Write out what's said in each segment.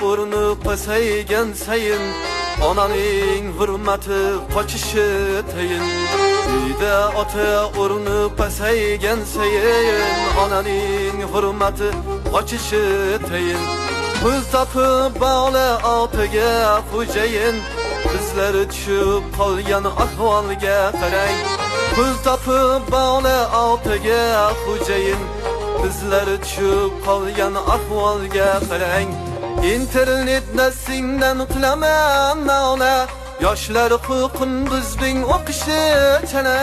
o'rni pasaygan sayin onaning hurmati qochishi tayin. Uyda ota o'rni pasaygan sayin onaning hurmati qochishi tayin. Pul topib bola otaga xo'jayin, bizlar tushib qolgan ahvolga qarang. Pul topib bola otaga xo'jayin, bizlar tushib qolgan ahvolga qarang. Internetda singdan qilaman nola, yoshlar qunduzning o'qishi chana.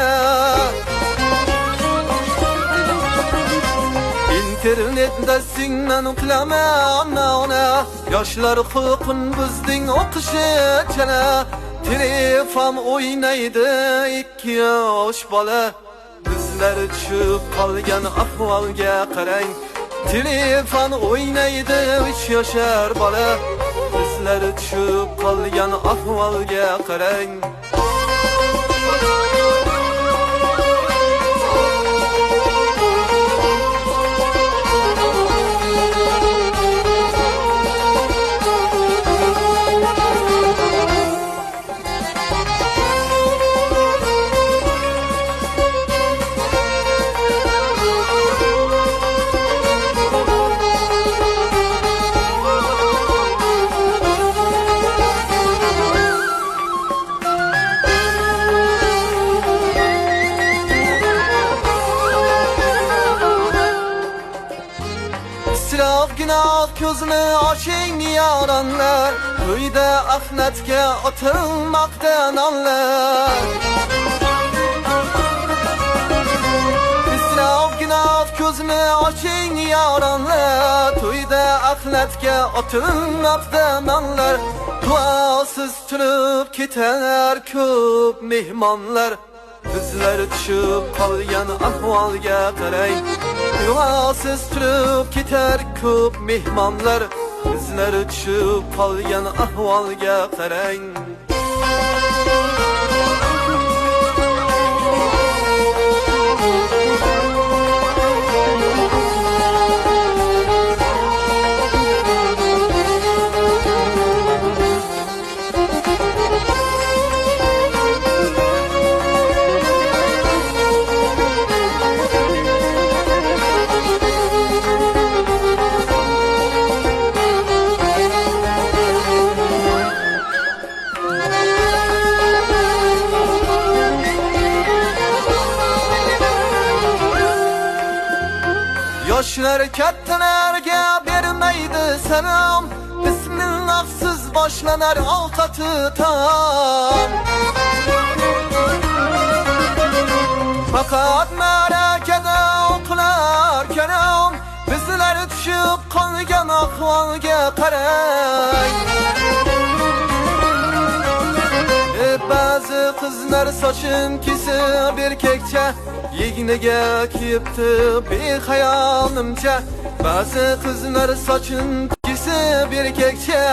İnternetda singdan qilaman nola, yoshlar qunduzning o'qishi chana. Telefon o'ynaydi 2 yosh bola, bizlar tushib qolgan ahvolga qarang. Telefon o'ynaydi 3 yoshar bola, bizlar tushib qolgan ahvolga qarang. Günah gözünü açın yaranlar, köyde ahnetke atılmaktan anlar. İsraf günah gözünü açın yaranlar, köyde ahnetke atılmaktan anlar. Duasız türüp keter köp mehmanlar, bizler tushib qolgan ahvolga qarang. Duasız turib ketar ko'p mehmonlar, bizlar tushib qolgan ahvolga qarang. Yoshlar kattalarga bermaydi salom, bismillahsiz boshlanar ovqati taom. Faqat ma'rakada o'qilar kalom, bizlar tushib qolgan ahvolga qarang. Ba'zi qizlar sochim kesib erkakcha, yegniga kiyibdi bexayolimcha. Ba'zi qizlar sochim kesib erkakcha,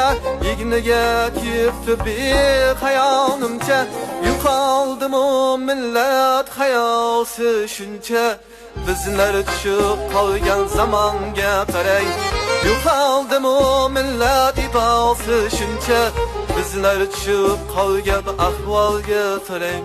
yegniga kiyibdi bexayolimcha. Yo'qoldimi millat hayosi shuncha, bizlar tushib qolgan zamonga qarang. Yo'qoldimi millat ibosi shuncha, bizlar tushib qolgan ahvolga qarang.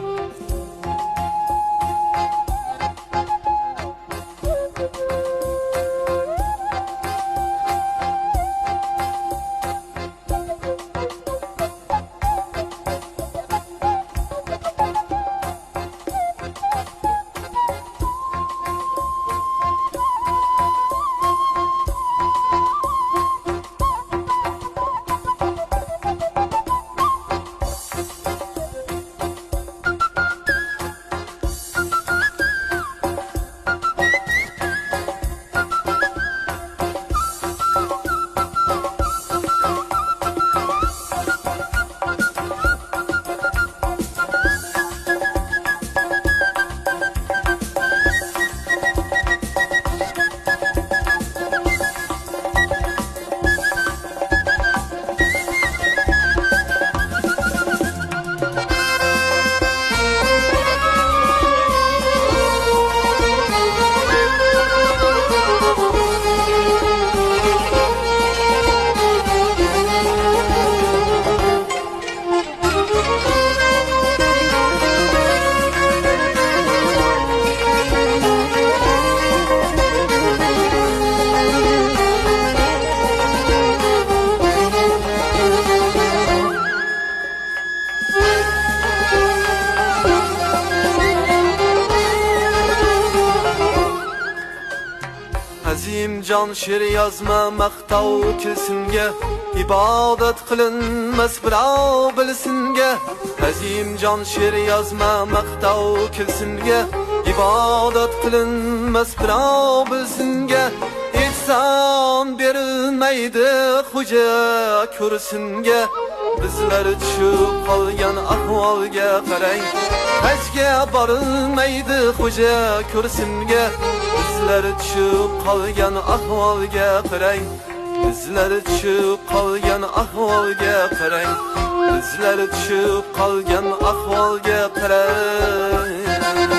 can şiir yazma maqtav kilsinge ibodat qilinmas birov bilsinge azim can şiir yazma maqtav kilsinge ibodat qilinmas birov bilsinge inson berilmaydi xo'ja ko'rsinge bizlar tushib qolgan ahvolga qarang hajga borilmaydi xo'ja ko'rsinge bizlar tushib qolgan ahvolga qarang bizlar tushib qolgan ahvolga qarang bizlar tushib qolgan ahvolga qarang